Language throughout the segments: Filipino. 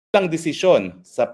Lang desisyon sa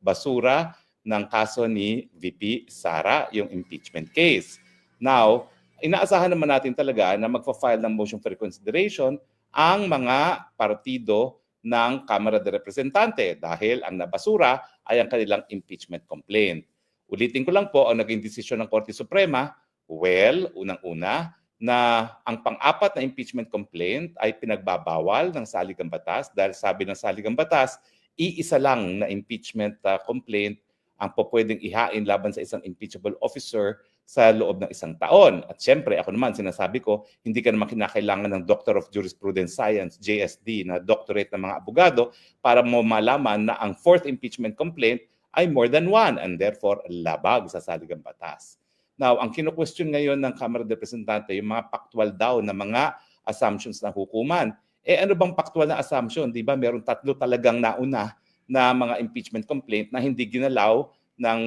basura ng kaso ni VP Sara, yung impeachment case. Now, inaasahan naman natin talaga na magfa-file ng motion for reconsideration ang mga partido ng Kamara de Representante dahil ang nabasura ay ang kanilang impeachment complaint. Ulitin ko lang po, ang naging desisyon ng Korte Suprema, well, unang-una, na ang pang-apat na impeachment complaint ay pinagbabawal ng saligang batas dahil sabi ng saligang batas, iisa lang na impeachment complaint ang pwedeng ihain laban sa isang impeachable officer sa loob ng isang taon. At syempre, ako naman sinasabi ko, hindi ka naman kinakailangan ng Doctor of Jurisprudence Science, JSD, na doctorate ng mga abogado para mo malaman na ang fourth impeachment complaint ay more than one and therefore labag sa saligang batas. Now, ang kino-question ngayon ng Kamara de Representante, yung mga factual daw na mga assumptions ng hukuman. Ano bang factual na assumption? Di ba meron tatlo talagang nauna na mga impeachment complaint na hindi ginalaw ng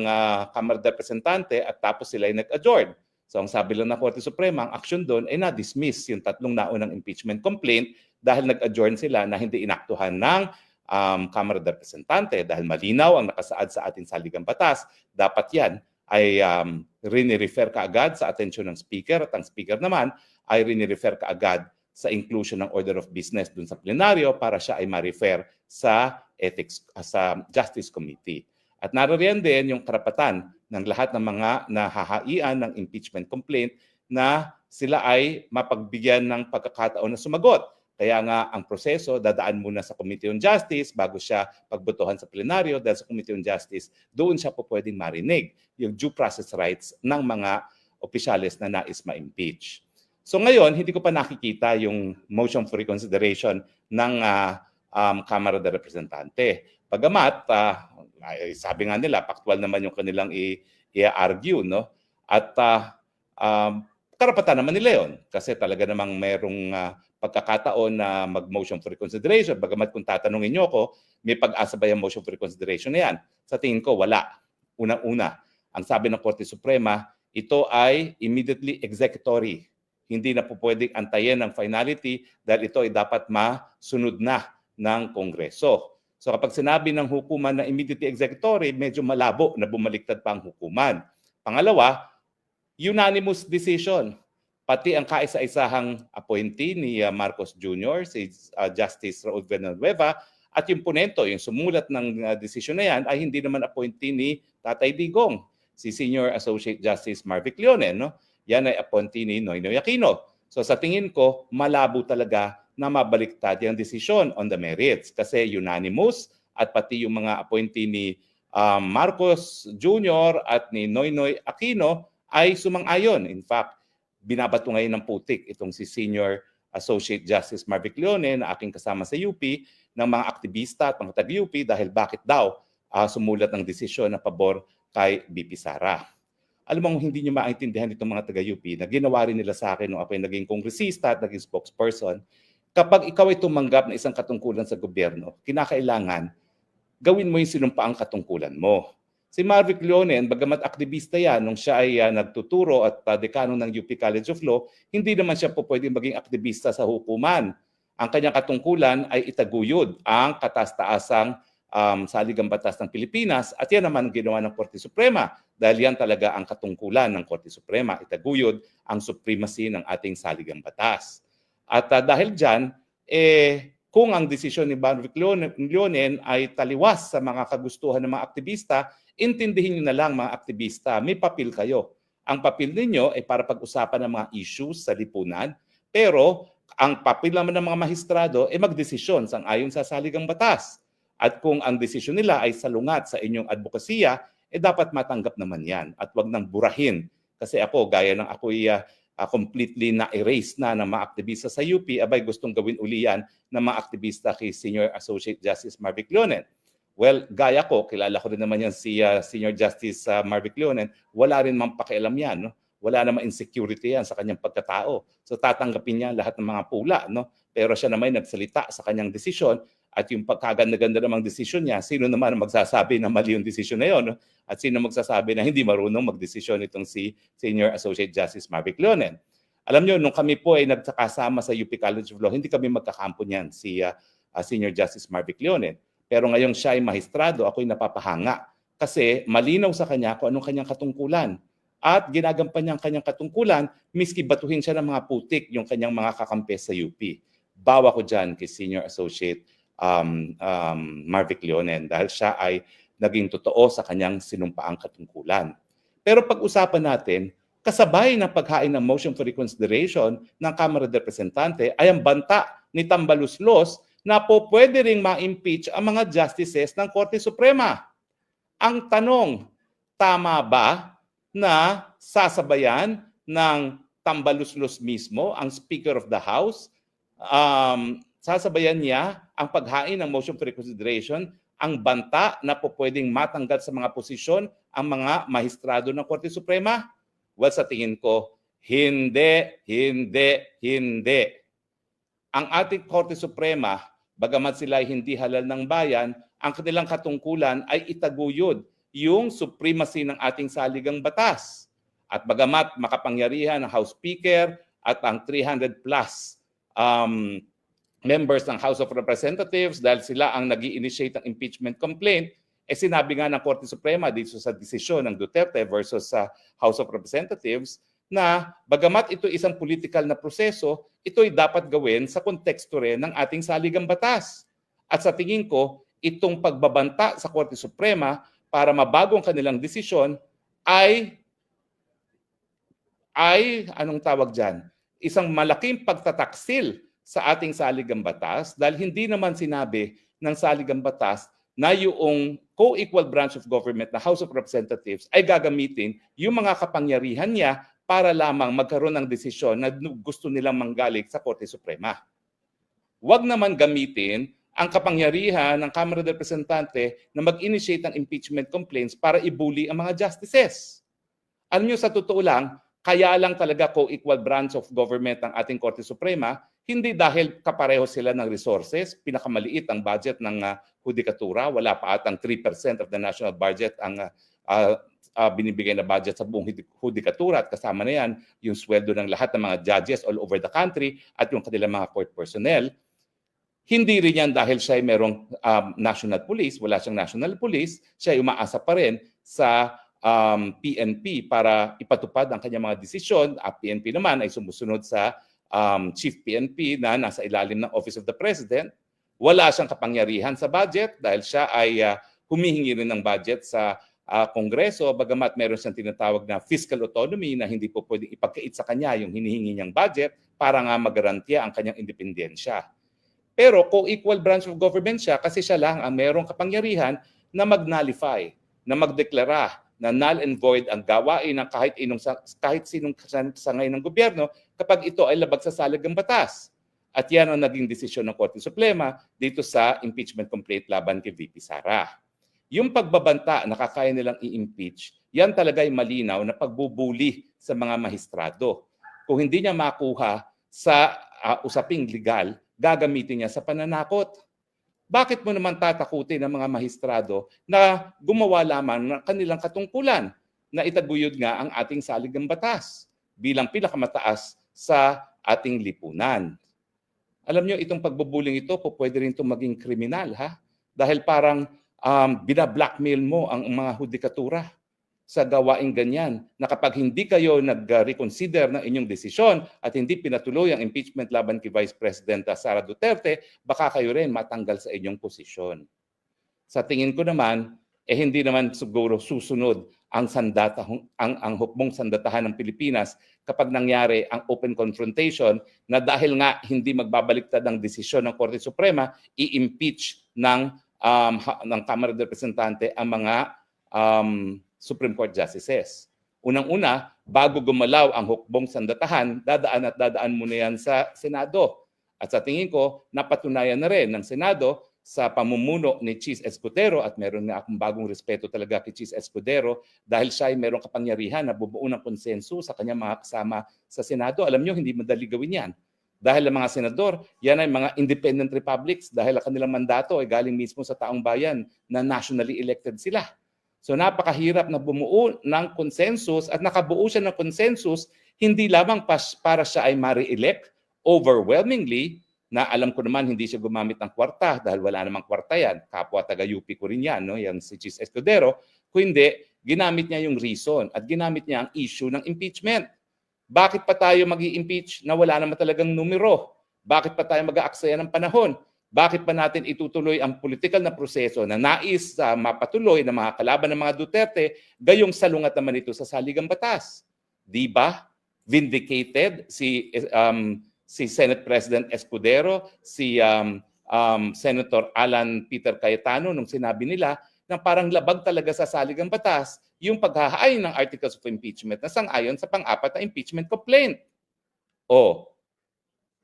Kamara de Representante at tapos sila ay nag-adjourn. So ang sabi lang ng Korte Suprema, ang action doon ay na-dismiss yung tatlong naunang impeachment complaint dahil nag-adjourn sila na hindi inaktuhan ng Kamara de Representante dahil malinaw ang nakasaad sa ating saligang batas. Dapat yan ay rini-refer kaagad sa atensyon ng speaker at ang speaker naman ay rini-refer kaagad sa inclusion ng order of business dun sa plenaryo para siya ay ma-refer sa ethics sa Justice Committee. At naririyan din yung karapatan ng lahat ng mga nahahaian ng impeachment complaint na sila ay mapagbigyan ng pagkakataon na sumagot. Kaya nga ang proseso dadaan muna sa Committee on Justice bago siya pagbotohan sa plenaryo dahil sa Committee on Justice doon siya po pwedeng marinig yung due process rights ng mga opisyales na nais ma-impeach. So ngayon, hindi ko pa nakikita yung motion for reconsideration ng Kamara de Representante. Bagamat, sabi nga nila, factual naman yung kanilang i-argue, no? At karapatan naman nila yun kasi talaga namang merong pagkakataon na mag-motion for reconsideration. Bagamat kung tatanungin nyo ako, may pag-asa ba yung motion for reconsideration na yan? Sa tingin ko, wala. Unang-una, ang sabi ng Korte Suprema, ito ay immediately executory. Hindi na po pwedeng antayin ng finality dahil ito ay dapat masunod na ng Kongreso. So kapag sinabi ng hukuman na immediately executory, medyo malabo na bumaliktad pa ang hukuman. Pangalawa, unanimous decision. Pati ang kaisa-isahang appointee ni Marcos Jr., si Justice Raul Villanueva, at yung ponento, yung sumulat ng desisyon na yan, ay hindi naman appointee ni Tatay Digong, si Senior Associate Justice Marvic Leone. No? Yan ay appointee ni Noynoy Aquino. So sa tingin ko, malabo talaga na mabaliktad yung desisyon on the merits kasi unanimous at pati yung mga appointee ni Marcos Jr. at ni Noynoy Aquino ay sumang-ayon. In fact, binabato ngayon ng putik itong si Senior Associate Justice Marvic Leone na aking kasama sa UP ng mga aktivista at mga taga-UP dahil bakit daw sumulat ng desisyon na pabor kay BP Sara. Alam mo, hindi nyo maintindihan itong mga taga-UP na ginawa rin nila sa akin nung ako ay naging kongresista at naging spokesperson. Kapag ikaw ay tumanggap ng isang katungkulan sa gobyerno, kinakailangan gawin mo yung sinumpaang katungkulan mo. Si Marvic Leone, bagamat aktivista yan, nung siya ay nagtuturo at dekano ng UP College of Law, hindi naman siya po pwedeng maging aktivista sa hukuman. Ang kanyang katungkulan ay itaguyod ang kataas-taasang saligang batas ng Pilipinas at yan naman ginawa ng Korte Suprema dahil yan talaga ang katungkulan ng Korte Suprema, itaguyod ang supremacy ng ating saligang batas. At dahil dyan, kung ang desisyon ni Marvic Leone ay taliwas sa mga kagustuhan ng mga aktivista, intindihin niyo na lang mga aktivista, may papel kayo. Ang papel ninyo ay para pag-usapan ng mga issues sa lipunan, pero ang papel naman ng mga maestrado ay magdesisyon sang-ayon sa saligang batas. At kung ang desisyon nila ay salungat sa inyong advokasya, dapat matanggap naman yan at wag nang burahin. Kasi ako, gaya ng ako'y completely na-erase na ng mga aktivista sa UP, abay gustong gawin uli yan ng mga aktivista kay Senior Associate Justice Marvic Leone. Well, gaya ko, kilala ko rin naman yan si Senior Justice Marvic Leone, wala rin mang pakialam yan. No? Wala namang insecurity yan sa kanyang pagkatao. So tatanggapin niya lahat ng mga pula. No? Pero siya naman nagsalita sa kanyang desisyon at yung pagkaganda-ganda namang desisyon niya, sino naman ang magsasabi na mali yung desisyon na yun? No? At sino magsasabi na hindi marunong magdesisyon itong si Senior Associate Justice Marvic Leone? Alam nyo, nung kami po ay nagkakasama sa UP College of Law, hindi kami magkakampo niyan. Si Senior Justice Marvic Leonen. Pero ngayong siya ay mahistrado, ako'y napapahanga kasi malinaw sa kanya kung anong kanyang katungkulan. At ginagampan niya ang kanyang katungkulan, miski batuhin siya ng mga putik yung kanyang mga kakampi sa UP. Bawa ko dyan kay Senior Associate Marvic Leonen dahil siya ay naging totoo sa kanyang sinumpaang katungkulan. Pero pag-usapan natin, kasabay ng paghain ng motion for reconsideration ng Kamara de Representante ay ang banta ni Tambaluslos na po pwede ring ma-impeach ang mga justices ng Korte Suprema. Ang tanong, tama ba na sasabayan ng Tambaluslos mismo, ang Speaker of the House, sasabayan niya ang paghain ng motion for reconsideration, ang banta na po pwedeng matanggal sa mga posisyon ang mga mahistrado ng Korte Suprema? Well, sa tingin ko, hindi. Ang ating Korte Suprema, bagamat sila ay hindi halal ng bayan, ang kanilang katungkulan ay itaguyod yung supremacy ng ating saligang batas. At bagamat makapangyarihan ng House Speaker at ang 300 plus members ng House of Representatives dahil sila ang nag-i-initiate ng impeachment complaint, sinabi nga ng Korte Suprema dito sa desisyon ng Duterte versus sa House of Representatives na bagamat ito isang political na proseso, ito'y dapat gawin sa konteksto rin ng ating saligang batas. At sa tingin ko, itong pagbabanta sa Korte Suprema para mabago ang kanilang desisyon ay anong tawag dyan? Isang malaking pagtataksil sa ating saligang batas dahil hindi naman sinabi ng saligang batas na yung co-equal branch of government na House of Representatives ay gagamitin yung mga kapangyarihan niya para lamang magkaroon ng desisyon na gusto nilang manggaling sa Korte Suprema. Huwag naman gamitin ang kapangyarihan ng Kamara de Representante na mag-initiate ng impeachment complaints para ibuli ang mga justices. Alam niyo, sa totoo lang, kaya lang talaga co-equal branch of government ng ating Korte Suprema, hindi dahil kapareho sila ng resources, pinakamaliit ang budget ng hudikatura, wala pa atang 3% of the national budget ang binibigay na budget sa buong hudikatura at kasama na yan yung sweldo ng lahat ng mga judges all over the country at yung kanilang mga court personnel. Hindi rin yan dahil siya ay merong national police, wala siyang national police, siya ay umaasa pa rin sa PNP para ipatupad ang kanyang mga desisyon. PNP naman ay sumusunod sa Chief PNP na nasa ilalim ng Office of the President. Wala siyang kapangyarihan sa budget dahil siya ay humihingi rin ng budget sa Kongreso, bagamat meron siyang tinatawag na fiscal autonomy na hindi po pwedeng ipagkait sa kanya yung hinihingi niyang budget para nga magarantiya ang kanyang independensya. Pero co-equal branch of government siya kasi siya lang ang merong kapangyarihan na mag-nullify, na magdeklara na null and void ang gawain ng kahit sinong sangay ng gobyerno kapag ito ay labag sa saligang batas. At yan ang naging desisyon ng Korte Suprema dito sa impeachment complaint laban kay VP Sara. Yung pagbabanta na kaya nilang i-impeach, yan talaga ay malinaw na pagbubuli sa mga mahistrado. Kung hindi niya makuha sa usaping legal, gagamitin niya sa pananakot. Bakit mo naman tatakutin ng mga mahistrado na gumawa lamang ng kanilang katungkulan na itaguyod nga ang ating saligang batas bilang pinakamataas sa ating lipunan? Alam nyo, itong pagbubuling ito po pwede rin itong maging kriminal, ha? Dahil parang binablackmail mo ang mga hudikatura sa gawaing ganyan na kapag hindi kayo nag-reconsider ng inyong desisyon at hindi pinatuloy ang impeachment laban kay Vice President Sara Duterte, baka kayo rin matanggal sa inyong posisyon. Sa tingin ko naman, hindi naman siguro susunod ang hukbong sandatahan ng Pilipinas kapag nangyari ang open confrontation na dahil nga hindi magbabaliktad ang desisyon ng Korte Suprema, i-impeach ng Kamara de Representante ang mga Supreme Court Justices. Unang-una, bago gumalaw ang hukbong sandatahan, dadaan muna yan sa Senado. At sa tingin ko, napatunayan na rin ng Senado sa pamumuno ni Chis Escudero at meron nga akong bagong respeto talaga kay Chis Escudero dahil siya ay merong kapangyarihan na bubuo ng konsenso sa kanyang mga kasama sa Senado. Alam nyo, hindi madali gawin yan. Dahil ang mga senador, yan ay mga independent republics dahil ang kanilang mandato ay galing mismo sa taong bayan na nationally elected sila. So napakahirap na bumuo ng consensus at nakabuo siya ng consensus hindi lamang para siya ay ma-re-elect overwhelmingly na alam ko naman hindi siya gumamit ng kwarta dahil wala namang kwarta yan. Kapwa taga-UP ko rin yan, no? Yan si Chis Escudero. Kung hindi, ginamit niya yung reason at ginamit niya ang issue ng impeachment. Bakit pa tayo mag-i-impeach na wala naman talagang numero? Bakit pa tayo mag-aaksaya ng panahon? Bakit pa natin itutuloy ang political na proseso na nais mapatuloy ng mga kalaban ng mga Duterte, gayong salungat naman ito sa saligang batas? Di ba? Vindicated si Senate President Escudero, si Senator Alan Peter Cayetano nung sinabi nila na parang labag talaga sa saligang batas yung paghahain ng articles of impeachment na sang-ayon sa pang-apat na impeachment complaint.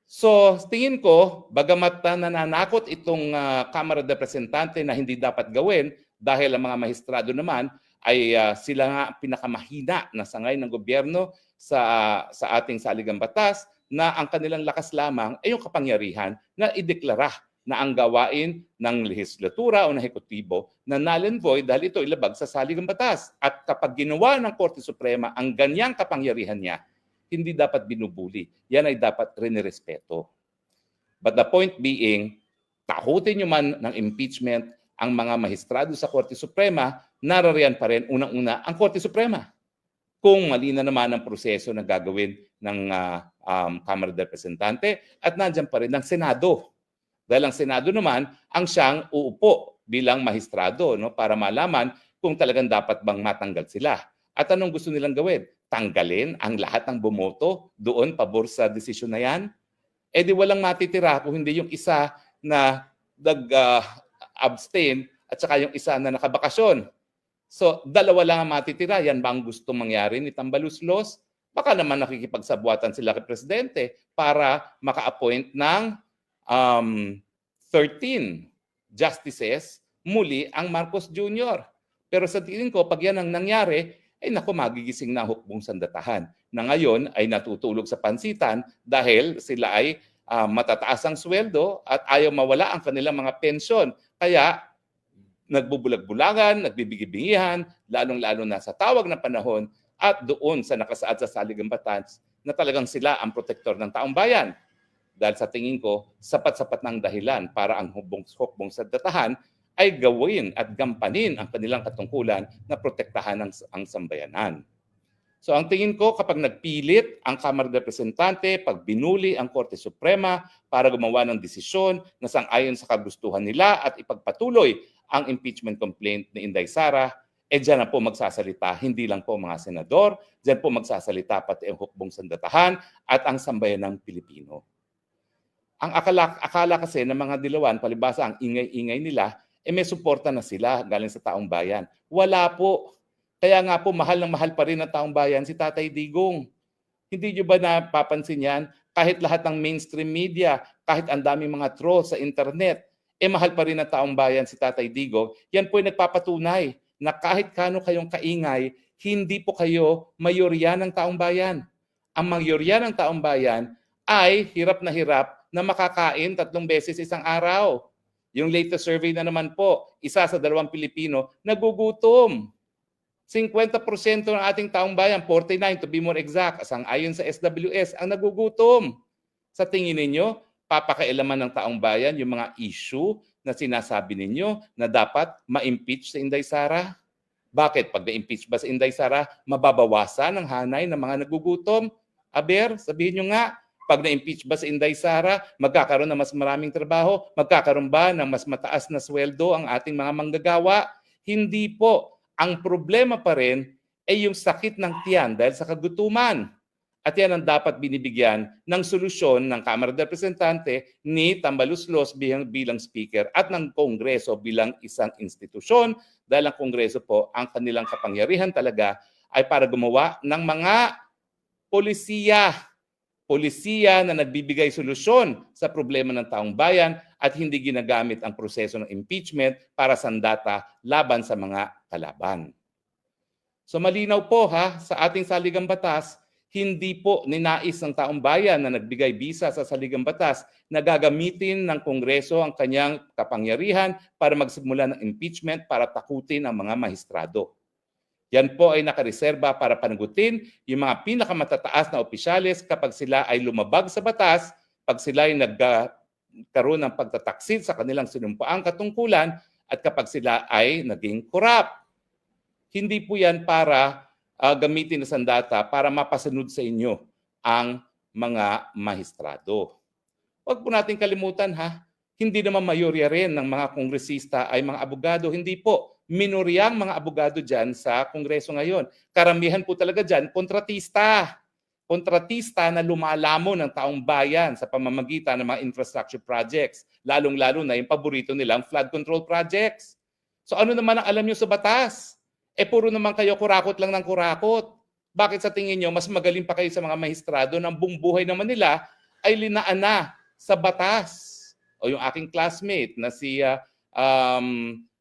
So, tingin ko, bagamat nananakot itong Kamara de Representante na hindi dapat gawin dahil ang mga maestrado naman ay sila nga pinakamahina na sangay ng gobyerno sa ating saligang batas na ang kanilang lakas lamang ay yung kapangyarihan na ideklara na ang gawain ng lehislatura o ng ehekutibo na null and void dahil ito ilabag sa saligang batas. At kapag ginawa ng Korte Suprema ang ganyang kapangyarihan niya, hindi dapat binubuli. Yan ay dapat rinirespeto. But the point being, takutin nyo man ng impeachment ang mga maestrado sa Korte Suprema, narariyan pa rin unang-una ang Korte Suprema. Kung mali na naman ang proseso na gagawin ng Kamara de Representante at nandiyan pa rin ang Senado. Dahil ang Senado naman ang siyang uupo bilang maestrado, no, para malaman kung talagang dapat bang matanggal sila. At anong gusto nilang gawin? Tanggalin ang lahat ng bumoto doon pabor sa desisyon na yan? Eh di walang matitira kung hindi yung isa na abstain at saka yung isa na nakabakasyon. So, dalawa lang ang matitira. Yan ba ang gusto mangyari ni Tambaluslos? Baka naman nakikipagsabuatan sila kay Presidente para maka-appoint ng 13 justices muli ang Marcos Jr. Pero sa tingin ko, pag yan ang nangyari, ay naku, magigising na hukbong sandatahan na ngayon ay natutulog sa pansitan dahil sila ay matataas ang sweldo at ayaw mawala ang kanilang mga pensyon. Kaya nagbubulag-bulagan, nagbibigibingihan, lalong-lalo na sa tawag na panahon at doon sa nakasaad sa saligang batas na talagang sila ang protektor ng taong bayan. Dahil sa tingin ko, sapat-sapat ng dahilan para ang hukbong sandatahan ay gawin at gampanin ang kanilang katungkulan na protektahan ang sambayanan. So ang tingin ko, kapag nagpilit ang Kamara de Representante, pag binuli ang Korte Suprema para gumawa ng desisyon na sang-ayon sa kagustuhan nila at ipagpatuloy ang impeachment complaint ni Inday Sara, dyan na po magsasalita, hindi lang po mga senador, dyan po magsasalita pati ang hukbong sandatahan at ang sambayanang Pilipino. Ang akala kasi ng mga dilawan, palibasa ang ingay-ingay nila, may suporta na sila galing sa taong bayan. Wala po. Kaya nga po, mahal na mahal pa rin ng taong bayan si Tatay Digong. Hindi nyo ba napapansin yan? Kahit lahat ng mainstream media, kahit ang daming mga trolls sa internet, mahal pa rin ng taong bayan si Tatay Digong. Yan po ay nagpapatunay na kahit kano kayong kaingay, hindi po kayo mayorya ng taong bayan. Ang mayorya ng taong bayan ay hirap na makakain 3 beses isang araw. Yung latest survey na naman po, 1 sa 2 Pilipino nagugutom. 50% ng ating taong bayan, 49 to be more exact, ayon sa SWS, ang nagugutom. Sa tingin ninyo, papakailaman ng taong bayan yung mga issue na sinasabi ninyo na dapat ma-impeach sa Inday Sara? Bakit? Pag na-impeach ba sa Inday Sara, mababawasan ang hanay ng mga nagugutom? Aber, sabihin nyo nga, pag na-impeach ba si Inday Sara, magkakaroon ng mas maraming trabaho? Magkakaroon ba ng mas mataas na sweldo ang ating mga manggagawa? Hindi po. Ang problema pa rin ay yung sakit ng tiyan dahil sa kagutuman. At yan ang dapat binibigyan ng solusyon ng Kamara de Representante ni Tambaluslos bilang speaker at ng Kongreso bilang isang institusyon dahil ang Kongreso po, ang kanilang kapangyarihan talaga ay para gumawa ng mga polisiya na nagbibigay solusyon sa problema ng taong bayan at hindi ginagamit ang proseso ng impeachment para sandata laban sa mga kalaban. So malinaw po sa ating saligang batas, hindi po ninais ng taong bayan na nagbigay bisa sa saligang batas na gagamitin ng Kongreso ang kanyang kapangyarihan para magsimula ng impeachment para takutin ang mga maestrado. Yan po ay nakareserba para panagutin yung mga pinakamatataas na opisyales kapag sila ay lumabag sa batas, pag sila ay nagkaroon ng pagtataksil sa kanilang sinumpaang katungkulan at kapag sila ay naging corrupt. Hindi po yan para gamitin na sandata para mapasunod sa inyo ang mga mahistrado. Huwag po natin kalimutan hindi naman mayorya rin ng mga kongresista ay mga abogado. Hindi po. Minoryang mga abogado dyan sa Kongreso ngayon. Karamihan po talaga dyan, kontratista. Kontratista na lumalamon ng taong bayan sa pamamagitan ng mga infrastructure projects. Lalong-lalo na yung paborito nilang flood control projects. So ano naman ang alam nyo sa batas? Puro naman kayo kurakot lang ng kurakot. Bakit sa tingin nyo, mas magaling pa kayo sa mga mahistrado ng buong buhay naman nila ay linaan na sa batas? O yung aking classmate na si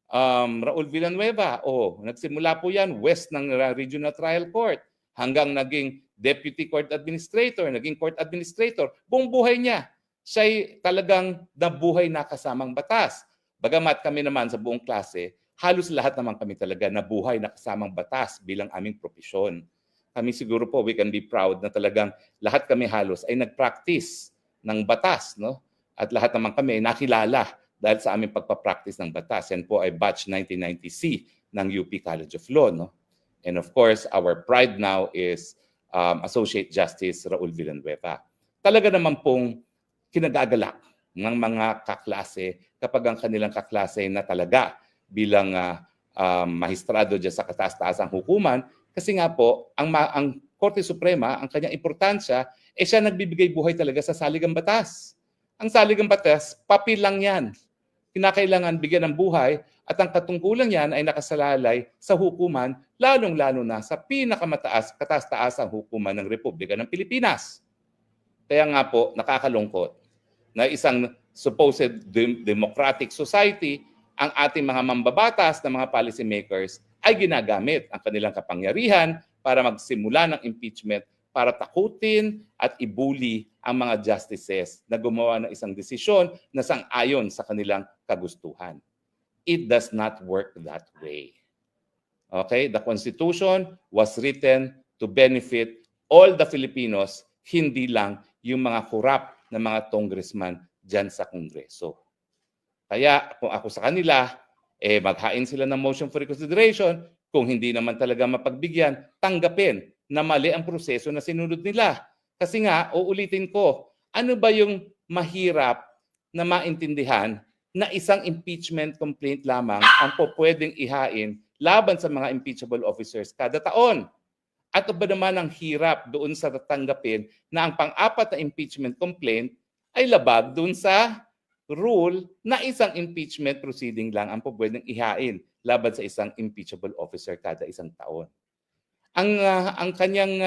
Raul Villanueva, nagsimula po yan west ng Regional Trial Court hanggang naging Deputy Court Administrator, naging Court Administrator. Buong buhay niya, siya'y talagang nabuhay na kasamang batas. Bagamat kami naman sa buong klase, halos lahat naman kami talaga nabuhay na kasamang batas bilang aming propesyon. Kami siguro po, we can be proud na talagang lahat kami halos ay nag-practice ng batas, no? At lahat naman kami nakilala dahil sa aming pagpapractice ng batas. Yan po ay batch 1990C ng UP College of Law, no? And of course, our pride now is Associate Justice Raul Villanueva. Talaga naman pong kinagagalak ng mga kaklase kapag ang kanilang kaklase na talaga bilang mahistrado dyan sa kataas-taasang hukuman. Kasi nga po, ang Korte Suprema, ang kanyang importansya, siya nagbibigay buhay talaga sa saligang batas. Ang saligang batas, papel lang yan. Kinakailangan bigyan ng buhay at ang katungkulan yan ay nakasalalay sa hukuman, lalong-lalo na sa pinakamataas, kataas-taasang hukuman ng Republika ng Pilipinas. Kaya nga po, nakakalungkot na isang supposed democratic society, ang ating mga mambabatas na mga policy makers ay ginagamit ang kanilang kapangyarihan para magsimula ng impeachment para takutin at ibuli ang mga justices na gumawa ng isang desisyon na sang-ayon sa kanilang kagustuhan. It does not work that way. Okay? The Constitution was written to benefit all the Filipinos, hindi lang yung mga corrupt na mga congressman dyan sa Kongreso. Kaya kung ako sa kanila, maghain sila ng motion for reconsideration. Kung hindi naman talaga mapagbigyan, tanggapin na mali ang proseso na sinunod nila. Kasi nga, uulitin ko, ano ba yung mahirap na maintindihan na isang impeachment complaint lamang ang pwedeng ihain laban sa mga impeachable officers kada taon? At ba naman ang hirap doon sa tatanggapin na ang pang-apat na impeachment complaint ay labag doon sa rule na isang impeachment proceeding lang ang pwedeng ihain laban sa isang impeachable officer kada isang taon. Ang kanyang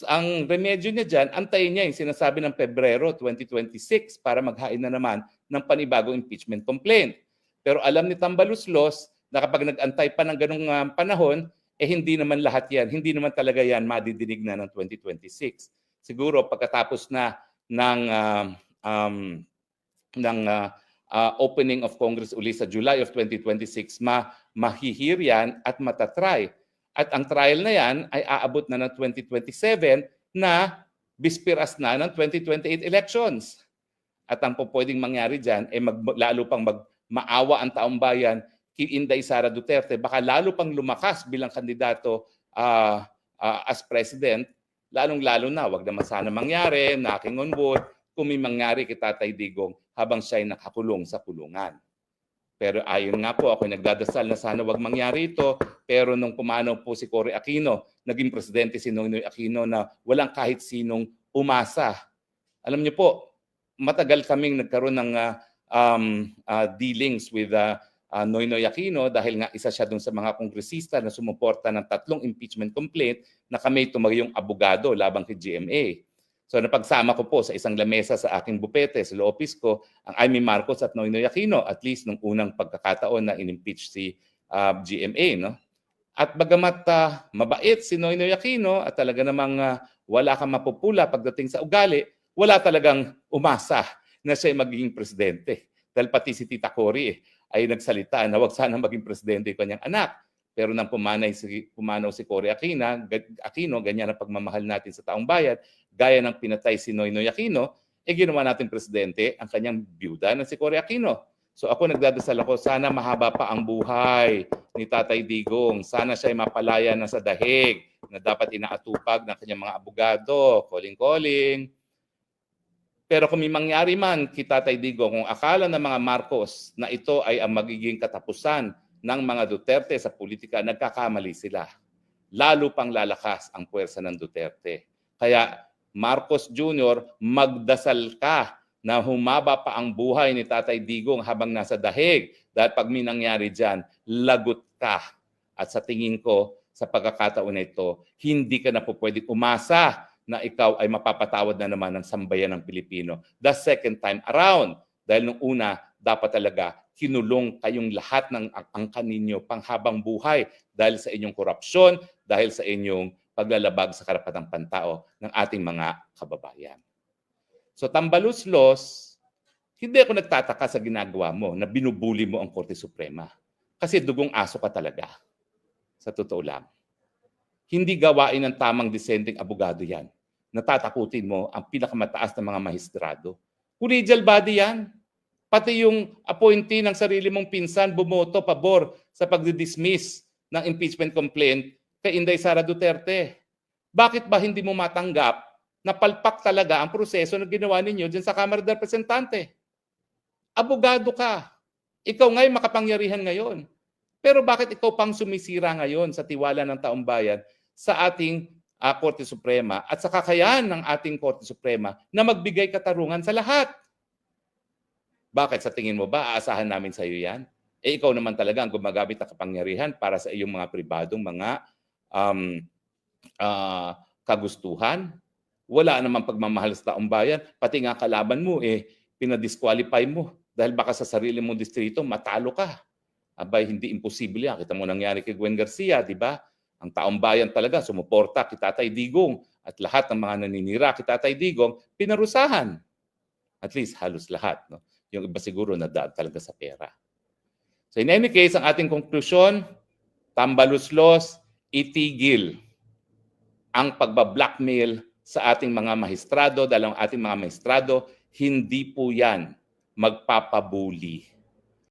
ang remedyo niya diyan, antayin niya yung sinasabi ng Pebrero 2026 para maghain na naman ng panibagong impeachment complaint. Pero alam ni Tambaluslos na kapag nag-antay pa ng ganung panahon, hindi naman lahat yan, hindi naman talaga yan madidinig na ng 2026. Siguro pagkatapos na ng opening of Congress uli sa July of 2026, mahihir yan at matatry. At ang trial na yan ay aabot na ng 2027 na bispiras na ng 2028 elections. At ang pwedeng mangyari dyan ay lalo pang maawa ang taong bayan kay Inday Sara Duterte. Baka lalo pang lumakas bilang kandidato as president. Lalong-lalo na, wag naman sana mangyari, knocking on wood, kung may mangyari kay Tatay Digong habang siya ay nakakulong sa kulungan. Pero ayon nga po, ako nagdadasal na sana wag mangyari ito. Pero nung pumanaw po si Cory Aquino, naging presidente si Noynoy Aquino na walang kahit sinong umasa. Alam niyo po, matagal kaming nagkaroon ng dealings with Noynoy Aquino dahil nga isa siya dun sa mga kongresista na sumuporta ng 3 impeachment complaint na kami tumayong abogado labang kay GMA. So napagsama ko po sa isang lamesa sa aking bupete, sa law office ko, ang Amy Marcos at Noynoy Aquino, at least nung unang pagkakataon na in-impeach si GMA. No? At bagamat mabait si Noynoy Aquino at talaga namang wala kang mapupula pagdating sa ugali, wala talagang umasa na siya magiging presidente. Dahil pati si Tita Cory ay nagsalita na wag sana maging presidente yung kanyang anak. Pero nang pumanaw si Cory Aquino, ganyan ang pagmamahal natin sa taong bayan, gaya ng pinatay si Noynoy Aquino, ginawa natin presidente ang kanyang byuda na si Cory Aquino. So ako nagdadasal ako, sana mahaba pa ang buhay ni Tatay Digong. Sana siya ay mapalaya na sa dahig na dapat inaatupag ng kanyang mga abogado, calling. Pero kung may mangyari man kay Tatay Digong, kung akala ng mga Marcos na ito ay ang magiging katapusan ng mga Duterte sa politika, nagkakamali sila. Lalo pang lalakas ang puwersa ng Duterte. Kaya Marcos Jr., magdasal ka na humaba pa ang buhay ni Tatay Digong habang nasa dahig. Dahil pag may nangyari dyan, lagot ka. At sa tingin ko, sa pagkakataon na ito, hindi ka na po pwedeng umasa na ikaw ay mapapatawad na naman ng sambayan ng Pilipino. The second time around. Dahil nung una, dapat talaga kinulong kayong lahat ng angkan ninyo panghabang buhay dahil sa inyong korupsyon, dahil sa inyong paglalabag sa karapatang pantao ng ating mga kababayan. So tambaluslos, hindi ako nagtataka sa ginagawa mo na binubuli mo ang Korte Suprema. Kasi dugong aso ka talaga. Sa totoo lang. Hindi gawain ng tamang dissenting abogado yan. Natatakutin mo ang pinakamataas na mga maestrado. Collegial body yan. Pati yung appointee ng sarili mong pinsan bumoto pabor sa pagdi-dismiss ng impeachment complaint kay Inday Sara Duterte. Bakit ba hindi mo matanggap na palpak talaga ang proseso na ginawa ninyo dyan sa Kamara de Representante? Abogado ka. Ikaw nga'y makapangyarihan ngayon. Pero bakit ikaw pang sumisira ngayon sa tiwala ng taong bayan sa ating Korte Suprema at sa kakayahan ng ating Korte Suprema na magbigay katarungan sa lahat? Bakit sa tingin mo ba aasahan namin sa iyo yan? Ikaw naman talaga ang gumagamit ng kapangyarihan para sa iyong mga pribadong mga kagustuhan. Wala namang pagmamahal sa taong bayan. Pati nga kalaban mo, pinadisqualify mo dahil baka sa sarili mong distrito matalo ka. Abay, hindi imposible yan. Kita mo nangyari kay Gwen Garcia, di ba? Ang taong bayan talaga sumuporta kay Tatay Digong at lahat ng mga naninira kay Tatay Digong pinarusahan. At least halos lahat. No? Yung iba siguro nadaan talaga sa pera. So in any case, ang ating konklusyon, tambaluslos, itigil ang pagbablackmail sa ating mga maestrado dahil ang ating mga maestrado, hindi po yan magpapabuli.